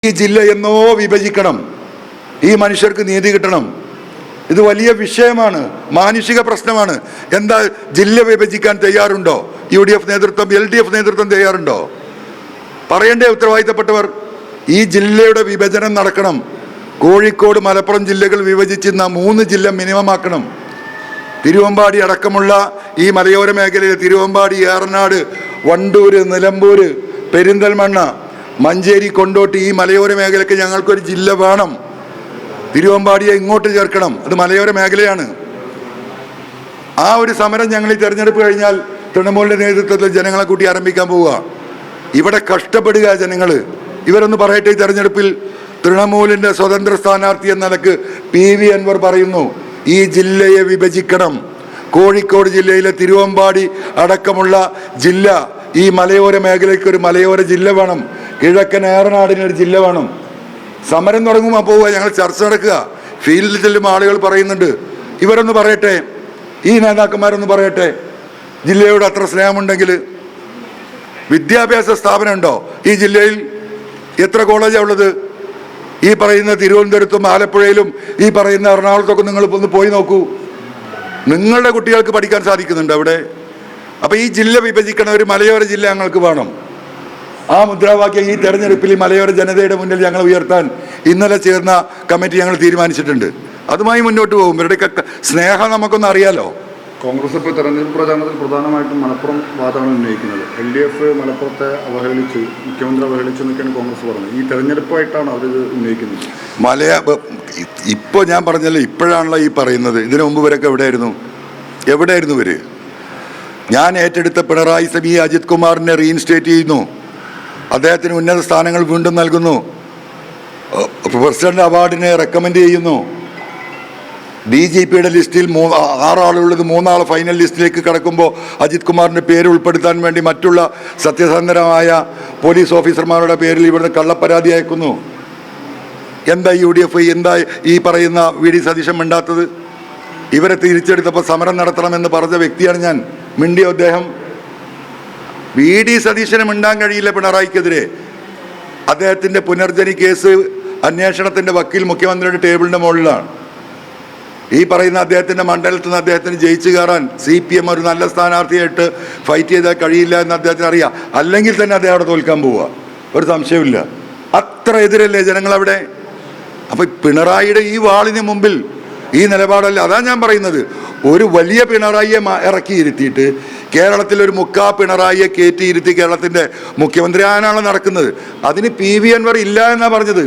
ഈ ജില്ല എന്നോ വിഭജിക്കണം, ഈ മനുഷ്യർക്ക് നീതി കിട്ടണം. ഇത് വലിയ വിഷയമാണ്, മാനുഷിക പ്രശ്നമാണ്. എന്താ ജില്ല വിഭജിക്കാൻ തയ്യാറുണ്ടോ? UDF നേതൃത്വം, LDF നേതൃത്വം തയ്യാറുണ്ടോ? പറയണ്ടേ ഉത്തരവാദിത്തപ്പെട്ടവർ? ഈ ജില്ലയുടെ വിഭജനം നടക്കണം. കോഴിക്കോട്, മലപ്പുറം ജില്ലകൾ വിഭജിച്ചിരുന്ന 3 ജില്ല മിനിമം ആക്കണം. തിരുവമ്പാടി അടക്കമുള്ള ഈ മലയോര മേഖലയിൽ തിരുവമ്പാടി, ഏറനാട്, വണ്ടൂർ, നിലമ്പൂർ, പെരിന്തൽമണ്ണ, മഞ്ചേരി, കൊണ്ടോട്ടി, ഈ മലയോര മേഖലയ്ക്ക് ഞങ്ങൾക്കൊരു ജില്ല വേണം. തിരുവമ്പാടിയെ ഇങ്ങോട്ട് ചേർക്കണം, അത് മലയോര മേഖലയാണ്. ആ ഒരു സമരം ഞങ്ങൾ ഈ തെരഞ്ഞെടുപ്പ് കഴിഞ്ഞാൽ തൃണമൂലിൻ്റെ നേതൃത്വത്തിൽ ജനങ്ങളെ കൂട്ടി ആരംഭിക്കാൻ പോവുക. ഇവിടെ കഷ്ടപ്പെടുക ജനങ്ങൾ. ഇവരൊന്ന് പറയട്ടെ, ഈ തെരഞ്ഞെടുപ്പിൽ തൃണമൂലിൻ്റെ സ്വതന്ത്ര സ്ഥാനാർത്ഥി എന്ന നിലക്ക് PV അൻവർ പറയുന്നു, ഈ ജില്ലയെ വിഭജിക്കണം. കോഴിക്കോട് ജില്ലയിലെ തിരുവമ്പാടി അടക്കമുള്ള ജില്ല, ഈ മലയോര മേഖലയ്ക്ക് ഒരു മലയോര ജില്ല വേണം. കിഴക്കൻ ഏറനാടിനൊരു ജില്ല വേണം. സമരം തുടങ്ങുമ്പോൾ പോവുക, ഞങ്ങൾ ചർച്ച നടക്കുക. ഫീൽഡിൽ ചെല്ലുമ്പോൾ ആളുകൾ പറയുന്നുണ്ട്. ഇവരൊന്ന് പറയട്ടെ, ഈ നേതാക്കന്മാരൊന്ന് പറയട്ടെ, ജില്ലയോട് അത്ര സ്നേഹമുണ്ടെങ്കിൽ. വിദ്യാഭ്യാസ സ്ഥാപനം ഉണ്ടോ ഈ ജില്ലയിൽ? എത്ര കോളേജാണ് ഉള്ളത്? ഈ പറയുന്ന തിരുവനന്തപുരത്തും ആലപ്പുഴയിലും ഈ പറയുന്ന എറണാകുളത്തൊക്കെ നിങ്ങൾ ഒന്ന് പോയി നോക്കൂ. നിങ്ങളുടെ കുട്ടികൾക്ക് പഠിക്കാൻ സാധിക്കുന്നുണ്ട് അവിടെ? അപ്പോൾ ഈ ജില്ല വിഭജിക്കണം, ഒരു മലയോര ജില്ല ഞങ്ങൾക്ക് വേണം. ആ മുദ്രാവാക്യം ഈ തെരഞ്ഞെടുപ്പിൽ മലയോര ജനതയുടെ മുന്നിൽ ഞങ്ങൾ ഉയർത്താൻ ഇന്നലെ ചേർന്ന കമ്മിറ്റി ഞങ്ങൾ തീരുമാനിച്ചിട്ടുണ്ട്. അതുമായി മുന്നോട്ട് പോകും. ഇവരുടെയൊക്കെ സ്നേഹം നമുക്കൊന്ന് അറിയാലോ. കോൺഗ്രസ് ഇപ്പോൾ തെരഞ്ഞെടുപ്പ് പ്രചാരണത്തിൽ പ്രധാനമായിട്ടും മലപ്പുറം വാദമാണ് ഉന്നയിക്കുന്നത്. LDF മലപ്പുറത്തെ അവഹേളിച്ചു, മുഖ്യമന്ത്രി അവഹേളിച്ചു എന്നൊക്കെയാണ് കോൺഗ്രസ് പറഞ്ഞത്. ഈ തെരഞ്ഞെടുപ്പായിട്ടാണ് അവരിത് ഉന്നയിക്കുന്നത്. ഇപ്പോൾ ഞാൻ പറഞ്ഞല്ലോ, ഇപ്പോഴാണല്ലോ ഈ പറയുന്നത്. ഇതിനു മുമ്പ് ഇവരൊക്കെ എവിടെയായിരുന്നു ഇവർ? ഞാൻ ഏറ്റെടുത്ത പിണറായി സഭി അജിത് കുമാറിനെ റീഇൻസ്റ്റേറ്റ് ചെയ്യുന്നു. അദ്ദേഹത്തിന് ഉന്നത സ്ഥാനങ്ങൾ വീണ്ടും നൽകുന്നു. പ്രസിഡന്റ് അവാർഡിനെ റെക്കമെൻഡ് ചെയ്യുന്നു. DGPയുടെ ലിസ്റ്റിൽ 6 ആളുള്ളത് 3 ആൾ ഫൈനൽ ലിസ്റ്റിലേക്ക് കടക്കുമ്പോൾ അജിത് കുമാറിൻ്റെ പേര് ഉൾപ്പെടുത്താൻ വേണ്ടി മറ്റുള്ള സത്യസന്ധരായ പോലീസ് ഓഫീസർമാരുടെ പേരിൽ ഇവിടുന്ന് കള്ളപ്പരാതി അയക്കുന്നു. എന്താ UDF, എന്താ ഈ പറയുന്ന VD സതീശൻ മിണ്ടാത്തത്? ഇവരെ തിരിച്ചെടുത്തപ്പോൾ സമരം നടത്തണമെന്ന് പറഞ്ഞ വ്യക്തിയാണ് ഞാൻ. മിണ്ടിയോ അദ്ദേഹം? VD സതീശന് മിണ്ടാൻ കഴിയില്ല പിണറായിക്കെതിരെ. അദ്ദേഹത്തിൻ്റെ പുനർജനി കേസ് അന്വേഷണത്തിൻ്റെ വക്കീൽ മുഖ്യമന്ത്രിയുടെ ടേബിളിൻ്റെ മുകളിലാണ്. ഈ പറയുന്ന അദ്ദേഹത്തിൻ്റെ മണ്ഡലത്തിൽ നിന്ന് അദ്ദേഹത്തിന് ജയിച്ചു കയറാൻ CPM ഒരു നല്ല സ്ഥാനാർത്ഥിയായിട്ട് ഫൈറ്റ് ചെയ്താൽ കഴിയില്ല എന്ന് അദ്ദേഹത്തിന് അറിയാം. അല്ലെങ്കിൽ തന്നെ അദ്ദേഹം അവിടെ തോൽക്കാൻ പോവുക, ഒരു സംശയമില്ല. അത്ര എതിരല്ലേ ജനങ്ങളവിടെ? അപ്പോൾ പിണറായിയുടെ ഈ വാളിന് മുമ്പിൽ ഈ നിലപാടല്ല. അതാ ഞാൻ പറയുന്നത്, ഒരു വലിയ പിണറായിയെ ഇറക്കി ഇരുത്തിയിട്ട് കേരളത്തിൽ ഒരു മുക്കാ പിണറായിയെ കയറ്റി ഇരുത്തി കേരളത്തിൻ്റെ മുഖ്യമന്ത്രി ആകാനാണ് നടക്കുന്നത്. അതിന് PV അൻവർ ഇല്ല എന്നാണ് പറഞ്ഞത്.